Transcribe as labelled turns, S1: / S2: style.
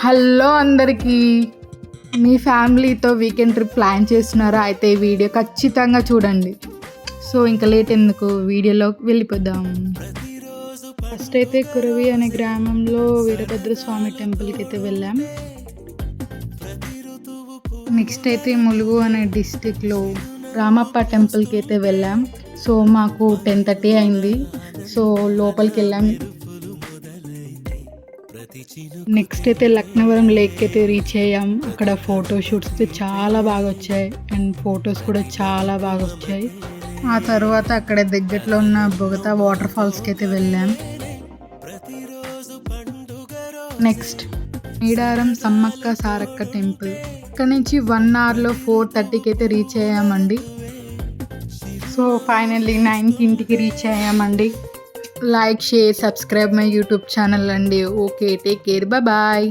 S1: Hello అందరికీ, మీ ఫ్యామిలీతో weekend trip plan చేస్తున్నారా? అయితే ఈ వీడియో ఖచ్చితంగా చూడండి. సో ఇంకా లేట్ ఎందుకు, వీడియోలోకి వెళ్ళిపోదాం. ఫస్ట్ అయితే కురవి అనే గ్రామంలో వీరభద్రస్వామి టెంపుల్కి అయితే వెళ్ళాం. నెక్స్ట్ అయితే ములుగు అనే డిస్టిక్లో రామప్ప టెంపుల్కి అయితే వెళ్ళాం. సో మాకు 10:30 అయింది. సో లోపలికి వెళ్ళాం. నెక్స్ట్ అయితే లక్నవరం లేక్ అయితే రీచ్ అయ్యాం. అక్కడ ఫోటో షూట్స్ అయితే చాలా బాగా వచ్చాయి అండ్ ఫొటోస్ కూడా చాలా బాగా వచ్చాయి. ఆ తర్వాత అక్కడ దగ్గరలో ఉన్న బొగతా వాటర్ ఫాల్స్కి అయితే వెళ్ళాం. Next Medaram Sammakka Sarakka temple. ఇక్కడ నుంచి 1 అవర్లో 4:30కి అయితే రీచ్ అయ్యామండి. సో ఫైనల్లీ 9కి ఇంటికి రీచ్ అయ్యామండి. Like, share, subscribe my YouTube channel అండి. Okay, take care, bye.